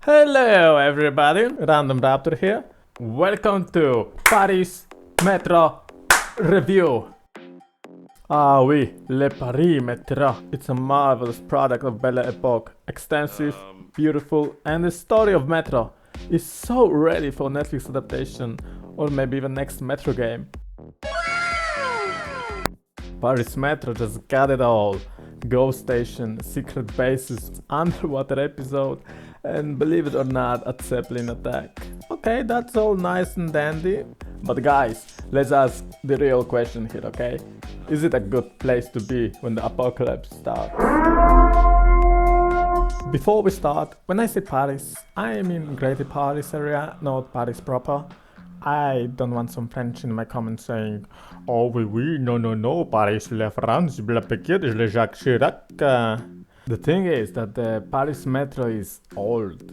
Hello everybody, Random Raptor here. Welcome to Paris Metro Review. Ah oui, Le Paris Metro. It's a marvelous product of Belle Epoque. Extensive, beautiful, and the story of Metro is so ready for Netflix adaptation or maybe even next Metro game. Paris Metro just got it all. Ghost station, secret bases, underwater episode, and believe it or not, a Zeppelin attack. Okay, that's all nice and dandy, but guys, let's ask the real question here, okay? Is it a good place to be when the apocalypse starts? Before we start, when I say Paris, I mean Greater Paris area, not Paris proper. I don't want some French in my comments saying, oh oui, no, Paris, la France, la Pékin, le Jacques Chirac. The thing is that the Paris Metro is old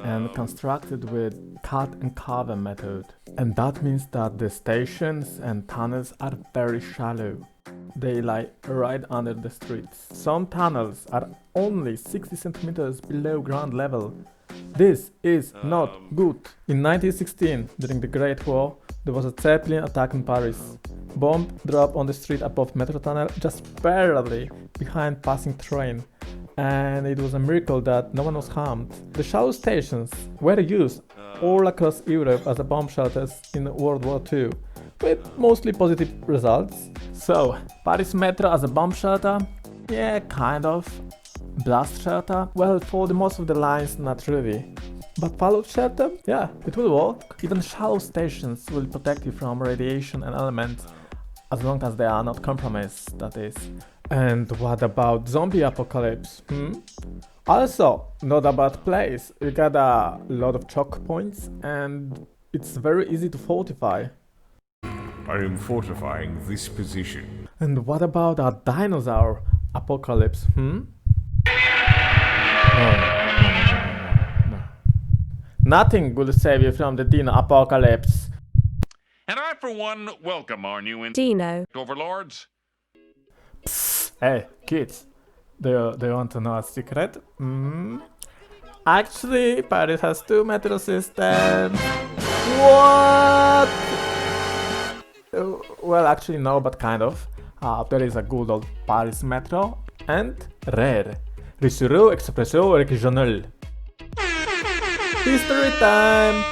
and constructed with cut and carve method. And that means that the stations and tunnels are very shallow. They lie right under the streets. Some tunnels are only 60 centimeters below ground level. This is not good. In 1916, during the Great War, there was a Zeppelin attack in Paris. Bomb dropped on the street above Metro tunnel, just barely behind passing train. And it was a miracle that no one was harmed. The shallow stations were used all across Europe as a bomb shelters in World War II, with mostly positive results. So, Paris Metro as a bomb shelter? Yeah, kind of. Blast shelter? Well, for the most of the lines, not really. But fallout shelter? Yeah, it will work. Even shallow stations will protect you from radiation and elements, as long as they are not compromised, that is. And what about zombie apocalypse? Also, not a bad place. You got a lot of choke points and it's very easy to fortify. I am fortifying this position. And what about a dinosaur apocalypse? No. Nothing will save you from the dino apocalypse. And I, for one, welcome our new Dino overlords. Hey, kids, do you want to know a secret? Actually, Paris has two metro systems. What? Well, actually no, but kind of. There is a good old Paris Metro and RER, Réseau Expresso Régional. History time!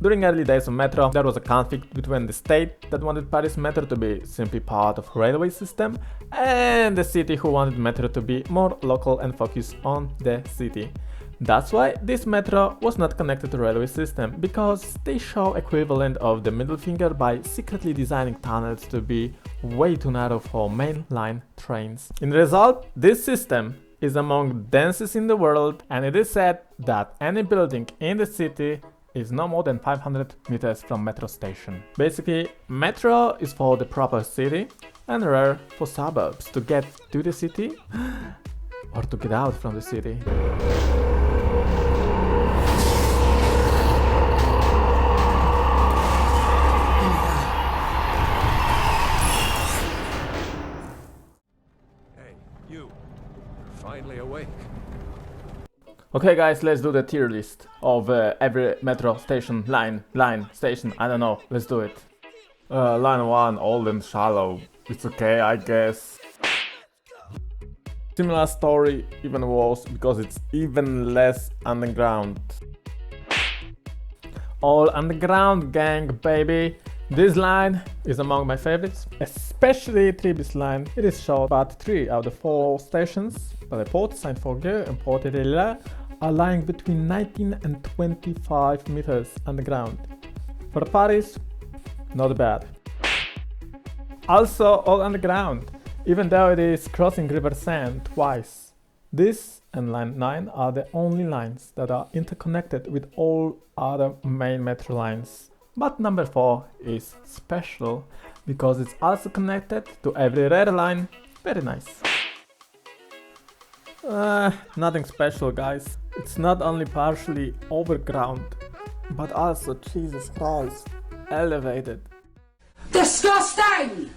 During early days of Metro, there was a conflict between the state that wanted Paris Metro to be simply part of railway system and the city who wanted Metro to be more local and focus on the city. That's why this Metro was not connected to railway system, because they show equivalent of the middle finger by secretly designing tunnels to be way too narrow for mainline trains. In result, this system is among densest in the world, and it is said that any building in the city is no more than 500 meters from metro station. Basically, metro is for the proper city and RER for suburbs to get to the city or to get out from the city. Hey, you're finally awake. Okay guys, let's do the tier list of every metro station, line, station, I don't know, let's do it. Line 1, old and shallow, it's okay I guess. Similar story, even worse, because it's even less underground. All underground gang baby. This line is among my favorites, especially Tribis line. It is short, but 3 out of 4 stations, Paleport, Saint-Forgueux and Port-et-Lila, are lying between 19 and 25 meters underground. For Paris, not bad. Also all underground, even though it is crossing River Seine twice. This and line 9 are the only lines that are interconnected with all other main metro lines. But number 4 is special because it's also connected to every RER line. Very nice. Nothing special guys. It's not only partially overground, but also, Jesus Christ, elevated. Disgusting!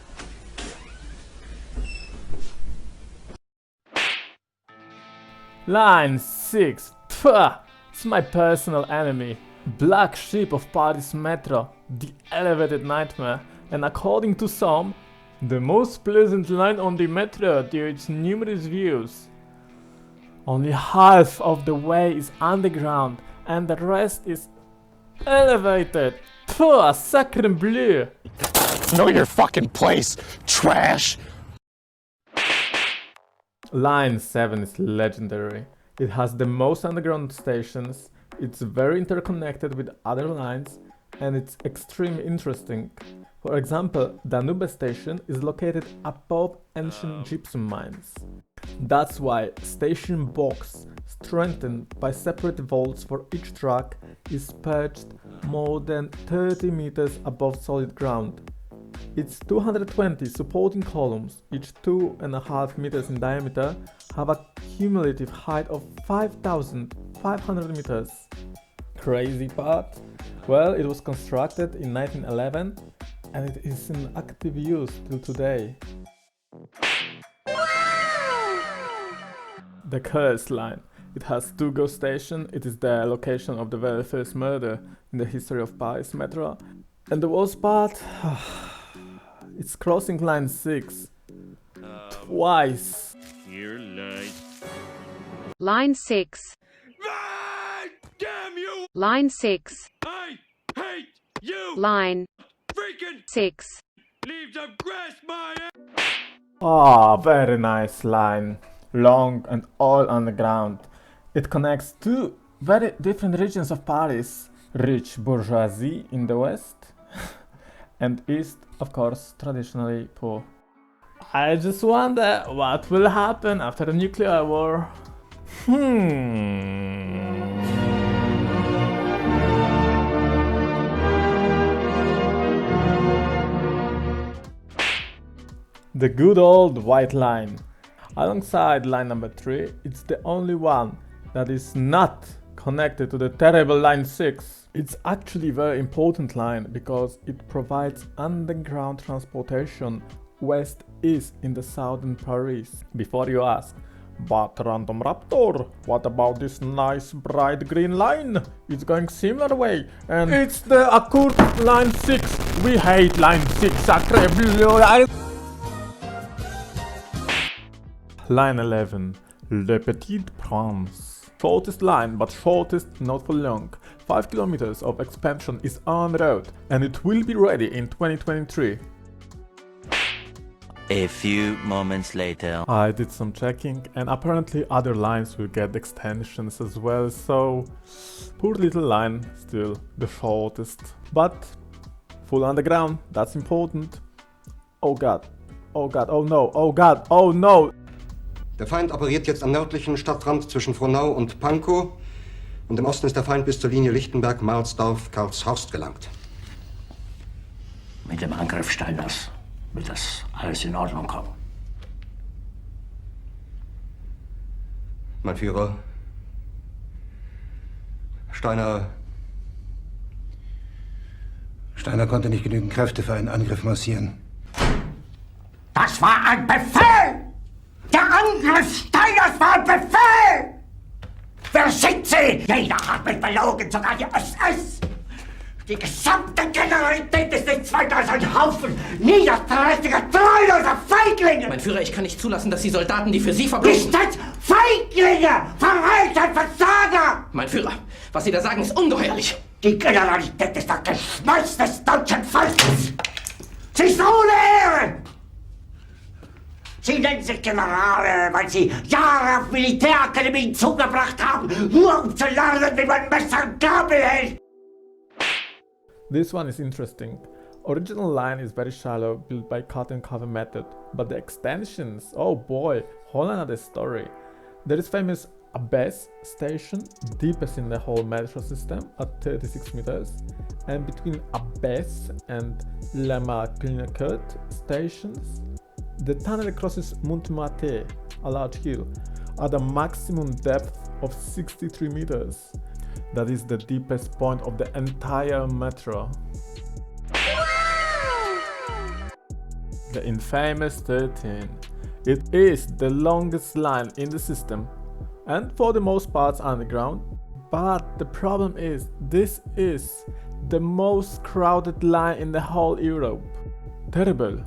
Line 6. Pfft. It's my personal enemy, black sheep of Paris Metro, the elevated nightmare, and according to some, the most pleasant line on the metro due to its numerous views. Only half of the way is underground and the rest is elevated. Pooh, sacre bleu! Know your fucking place, trash! Line 7 is legendary. It has the most underground stations, it's very interconnected with other lines, and it's extremely interesting. For example, Danube station is located above ancient gypsum mines. That's why station box, strengthened by separate vaults for each track, is perched more than 30 meters above solid ground. Its 220 supporting columns, each 2.5 meters in diameter, have a cumulative height of 5,500 meters. Crazy part? Well, it was constructed in 1911 and it is in active use till today. The Curse line. It has two ghost stations. It is the location of the very first murder in the history of Paris Metro. And the worst part, it's crossing line 6 twice. You're late. Line 6. Ah, damn you! Line 6. I hate you! Line Freaking 6. leaves of grass my ass! Ah, very nice line. Long and all underground. It connects two very different regions of Paris. Rich bourgeoisie in the west and east, of course, traditionally poor. I just wonder what will happen after the nuclear war. The good old white line. Alongside line number 3, it's the only one that is not connected to the terrible line 6. It's actually a very important line because it provides underground transportation west-east in the southern Paris. Before you ask, but Random Raptor, what about this nice bright green line? It's going similar way and it's the Accourt line 6. We hate line 6, sacre bleu. Line 11, Le Petit Prince. Shortest line, but shortest not for long. 5 kilometers of expansion is on the road, and it will be ready in 2023. A few moments later. I did some checking, and apparently other lines will get extensions as well, so poor little line, still the shortest. But full underground, that's important. Oh god, oh god, oh no, oh god, oh no! Der Feind operiert jetzt am nördlichen Stadtrand zwischen Frohnau und Pankow und im Osten ist der Feind bis zur Linie Lichtenberg-Marsdorf-Karlshorst gelangt. Mit dem Angriff Steiners wird das alles in Ordnung kommen. Mein Führer, Steiner konnte nicht genügend Kräfte für einen Angriff massieren. Das war ein Befehl! Der Angriff Steiners war ein Befehl! Wer schickt sie? Jeder hat mich belogen, sogar die SS! Die gesamte Generalität ist nichts weiter als ein Haufen niederträchtiger, treuloser Feiglinge! Mein Führer, ich kann nicht zulassen, dass die Soldaten, die für Sie verbringen... Nicht als Feiglinge! Verreiter, Versager! Mein Führer, was Sie da sagen, ist ungeheuerlich! Die Generalität ist das Geschmeiß des deutschen Volkes! Sie ist ohne Ehre! Sie nennen sich Generale, weil sie Jahre auf Militärakademien zugebracht haben, nur um zu lernen, wie man Messer und Gabel hält. This one is interesting. Original line is very shallow, built by cut and cover method, but the extensions, oh boy, whole another story. There is famous Abbesse station, deepest in the whole metro system at 36 meters, and between Abbesse and La Martiniquette stations, the tunnel crosses Montmartre, a large hill, at a maximum depth of 63 meters. That is the deepest point of the entire metro. The infamous 13. It is the longest line in the system, and for the most part underground, But the problem is, this is the most crowded line in the whole Europe. Terrible.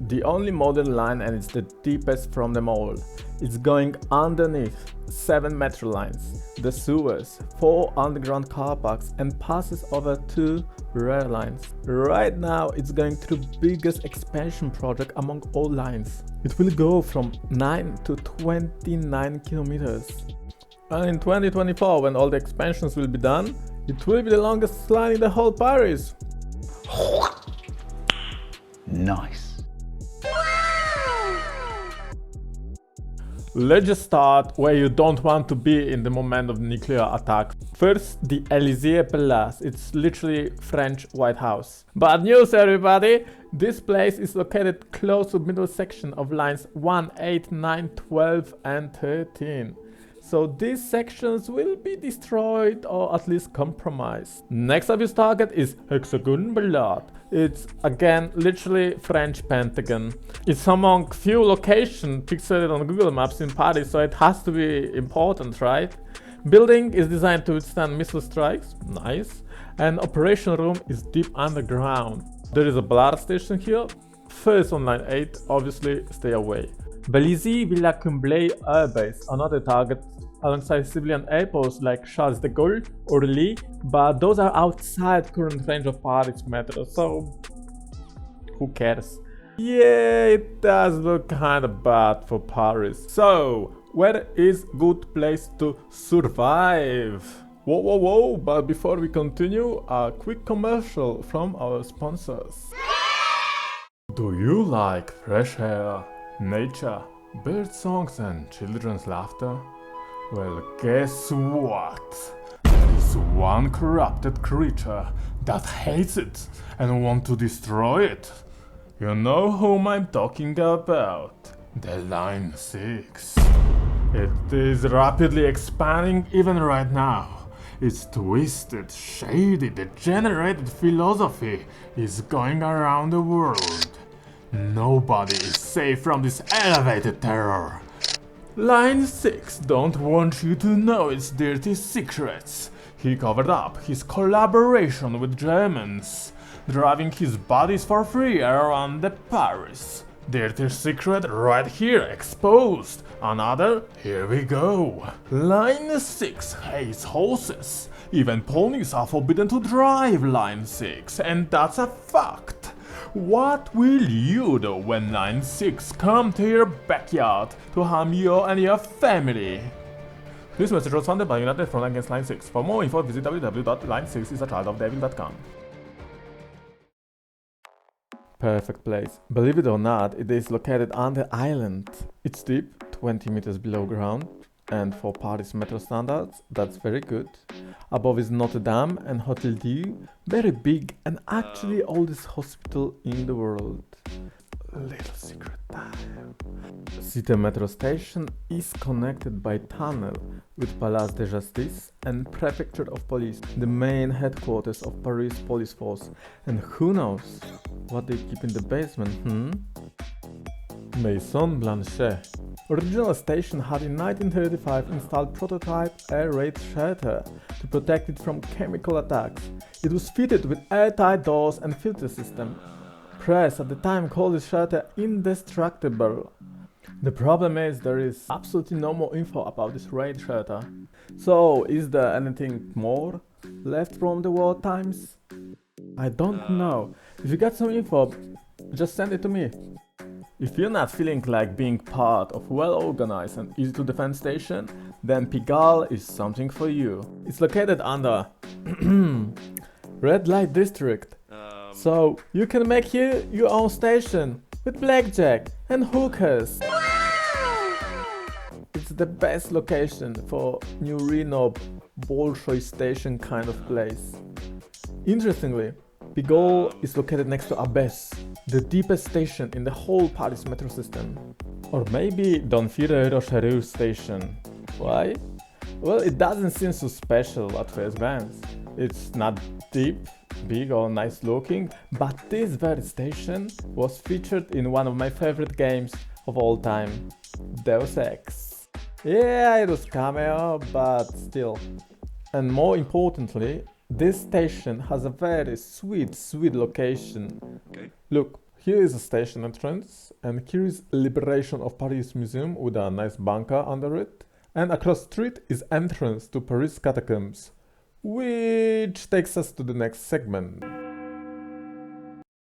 The only modern line, and it's the deepest from them all. It's going underneath 7 metro lines, the sewers, 4 underground car parks, and passes over 2 rail lines. Right now it's going through biggest expansion project among all lines. It will go from 9 to 29 kilometers. And in 2024, when all the expansions will be done, it will be the longest line in the whole Paris. Nice. Let's just start where you don't want to be in the moment of nuclear attack. First, the Élysée Palace. It's literally French White House. Bad news, everybody! This place is located close to the middle section of lines 1, 8, 9, 12 and 13. So these sections will be destroyed or at least compromised. Next obvious target is Hexagon Ballade. It's again literally French Pentagon. It's among few locations pixelated on Google Maps in Paris, so it has to be important, right? Building is designed to withstand missile strikes, nice. And operation room is deep underground. There is a Ballade station here. First on line 8, obviously stay away. Vélizy Villa Comblay Airbase, another target alongside civilian airports like Charles de Gaulle or Lille, but those are outside current range of Paris metro, so who cares? Yeah, it does look kinda bad for Paris. So, where is good place to survive? Whoa, but before we continue, a quick commercial from our sponsors. Do you like fresh air, nature, bird songs and children's laughter? Well, guess what? There's one corrupted creature that hates it and wants to destroy it. You know whom I'm talking about? The Line 6. It is rapidly expanding even right now. Its twisted, shady, degenerated philosophy is going around the world. Nobody is safe from this elevated terror. Line 6 don't want you to know its dirty secrets. He covered up his collaboration with Germans, driving his bodies for free around the Paris. Dirty secret right here, exposed. Another, here we go. Line 6 hates horses. Even ponies are forbidden to drive Line 6, and that's a fact. What will you do when Line 6 come to your backyard to harm you and your family? This message was funded by United Front Against Line 6. For more info, visit www.line6isachildofdevil.com. Perfect place. Believe it or not, it is located on the island. It's deep, 20 meters below ground, and for Paris metro standards, that's very good. Above is Notre Dame and Hotel Dieu, very big and actually oldest hospital in the world. Little secret time. Cité metro station is connected by tunnel with Place de Justice and Prefecture of Police, the main headquarters of Paris Police Force. And who knows what they keep in the basement, Maison Blanchet. Original station had in 1935 installed prototype air raid shelter to protect it from chemical attacks. It was fitted with airtight doors and filter system. Press at the time called this shelter indestructible. The problem is there is absolutely no more info about this raid shelter. So is there anything more left from the war times? I don't know. If you got some info, just send it to me. If you're not feeling like being part of well-organized and easy-to-defend station, then Pigalle is something for you. It's located under Red Light District, so you can make here your own station with blackjack and hookers. It's the best location for New Reno Bolshoi station kind of place. Interestingly, Pigalle is located next to Abbesse, the deepest station in the whole Paris metro system. Or maybe Donfire-Rochereau station. Why? Well, it doesn't seem so special at first glance. It's not deep, big or nice looking, but this very station was featured in one of my favorite games of all time, Deus Ex. Yeah, it was cameo, but still. And more importantly, this station has a very sweet location. Look, here is a station entrance, and here is Liberation of Paris Museum with a nice bunker under it. And across the street is entrance to Paris Catacombs, which takes us to the next segment.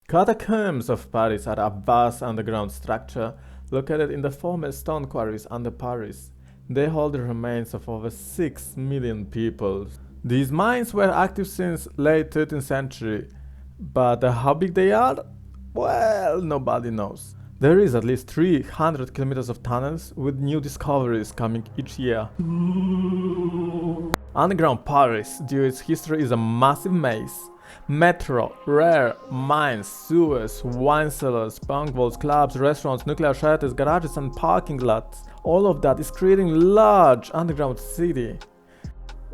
Catacombs of Paris are a vast underground structure located in the former stone quarries under Paris. They hold the remains of over 6 million people. These mines were active since late 13th century, but how big they are? Well, nobody knows. There is at least 300 kilometers of tunnels with new discoveries coming each year. Underground Paris, due to its history, is a massive maze. Metro, rare, mines, sewers, wine cellars, punk vaults, clubs, restaurants, nuclear shelters, garages and parking lots. All of that is creating large underground city.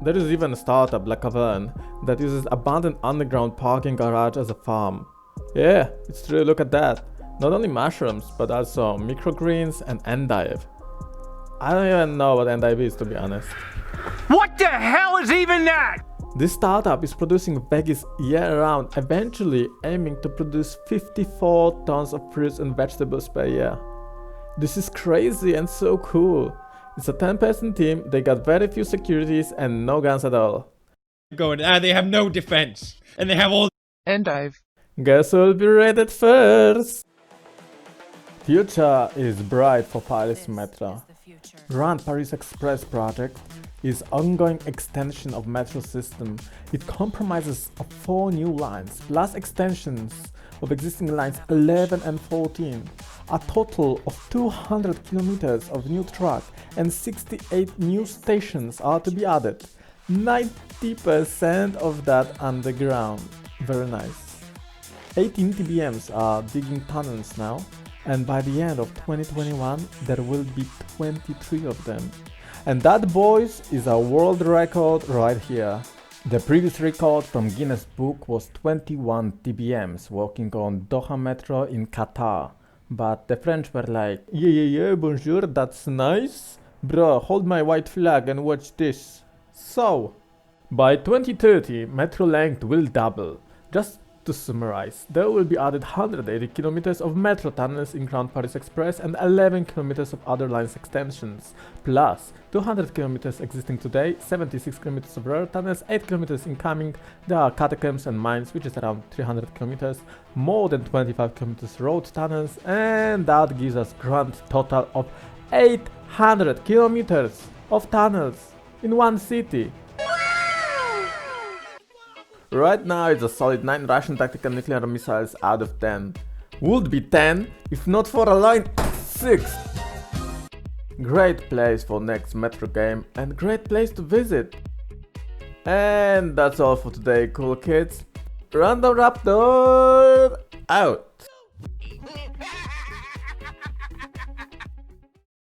There is even a startup, La Caverne, that uses abandoned underground parking garage as a farm. Yeah, it's true, look at that. Not only mushrooms, but also microgreens and endive. I don't even know what endive is, to be honest. What the hell is even that? This startup is producing veggies year-round, eventually aiming to produce 54 tons of fruits and vegetables per year. This is crazy and so cool. It's a 10-person team, they got very few securities and no guns at all. They have no defense. And they have all Endive. Guess who will be rated first? Future is bright for Paris Metro. Grand Paris Express project is ongoing extension of metro system. It comprises of 4 new lines plus extensions of existing lines 11 and 14. A total of 200 kilometers of new track and 68 new stations are to be added. 90% of that underground. Very nice. 18 TBMs are digging tunnels now, and by the end of 2021 there will be 23 of them. And that, boys, is a world record right here. The previous record from Guinness Book was 21 TBMs working on Doha Metro in Qatar. But the French were like, yeah, bonjour, that's nice. Bro, hold my white flag and watch this. So, by 2030, metro length will double. Just to summarize, there will be added 180 kilometers of metro tunnels in Grand Paris Express and 11 kilometers of other lines extensions, plus 200 kilometers existing today, 76 kilometers of rare tunnels, 8 kilometers incoming. There are catacombs and mines, which is around 300 kilometers, more than 25 kilometers road tunnels, and that gives us grand total of 800 kilometers of tunnels in one city. Right now it's a solid 9 Russian tactical nuclear missiles out of 10. Would be 10 if not for a line 6. Great place for next metro game and great place to visit. And that's all for today, cool kids. Random Raptor out.